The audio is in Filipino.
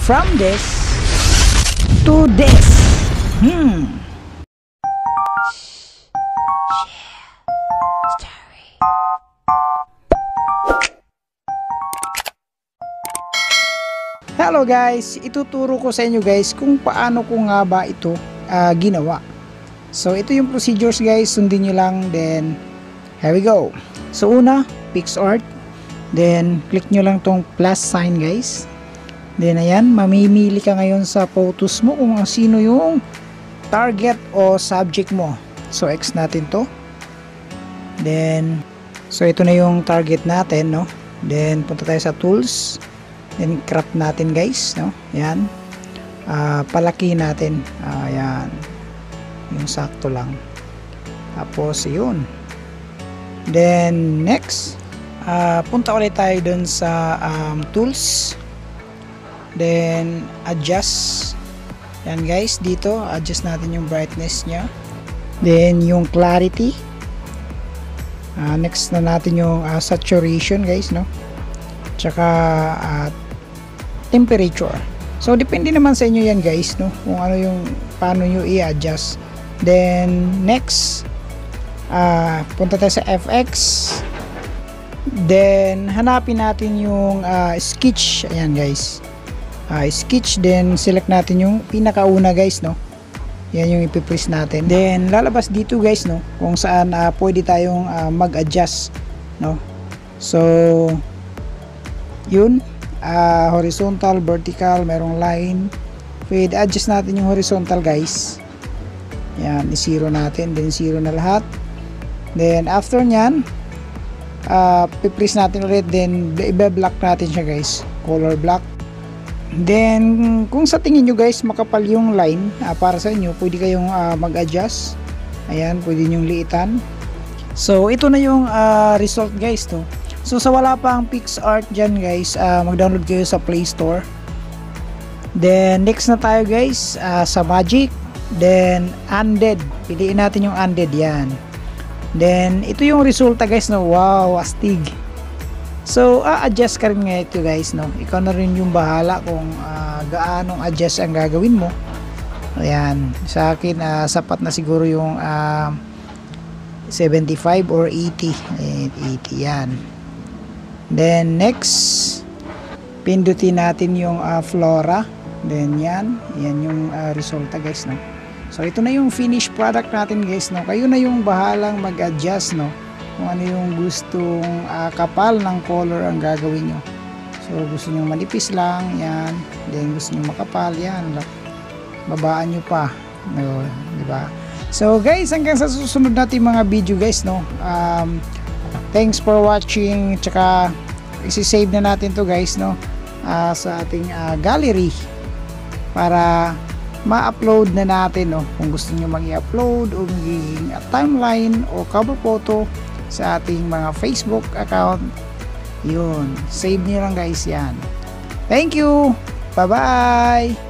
from this to this. Hello guys, ituturo ko sa inyo guys kung paano ko nga ba ito ginawa. So ito yung procedures guys, sundin nyo lang, then here we go. So una, PixArt, then click nyo lang tong plus sign guys. Then ayan, mamimili ka ngayon sa photos mo kung sino yung target o subject mo. So X natin to. Then so ito na yung target natin, no? Then punta tayo sa tools. Then crop natin guys, no? Ayan. Palaki natin. Ayan. Yung sakto lang. Tapos yun. Then next, punta ulit tayo dun sa tools. Then adjust. Yan guys, dito adjust natin yung brightness nya. Then yung clarity. Next na natin yung saturation guys, no? Tsaka temperature. So depende naman sa inyo yan guys, no, kung ano yung paano nyo i-adjust. Then next, punta tayo sa FX. Then hanapin natin yung sketch. Ayan guys, sketch. Then select natin yung pinakauna guys, no. Yan yung ipipress natin. Then lalabas dito guys, no, kung saan pwede tayong mag-adjust, no. So yun, horizontal, vertical, merong line. Pwede adjust natin yung horizontal guys. Yan, i-zero natin, then zero na lahat. Then after nyan, pipress natin ulit, then i-block natin siya guys, color block. Then kung sa tingin nyo guys makapal yung line para sa inyo, pwede kayong mag-adjust. Ayan, pwede nyong liitan. So ito na yung result guys, to. So sa wala pang PixArt dyan guys, mag-download kayo sa Play Store. Then next na tayo guys sa Magic. Then Undead, piliin natin yung Undead, yan. Then ito yung resulta guys, no. Wow, astig. So adjust ka rin nga ito guys, no. Ikaw na rin yung bahala kung gaanong adjust ang gagawin mo. Ayan, sa akin sapat na siguro yung 75 or 80. 80 yan. Then next, pindutin natin yung flora. Then yan yung resulta guys, no. So ito na yung finished product natin guys, no. Kayo na yung bahalang mag-adjust, no, kung ano yung gustong kapal ng color ang gagawin nyo. So gusto nyo manipis lang, yan. Then gusto nyo makapal, yan. Babaan nyo pa, no, diba? So guys, hanggang sa susunod natin mga video guys, no. Thanks for watching. Tsaka isi-save na natin to guys, no, sa ating gallery para ma-upload na natin, no, kung gusto niyo mag-i-upload o magiging timeline o cover photo sa ating mga Facebook account. Yun, save niyo lang guys yan. Thank you. Bye bye.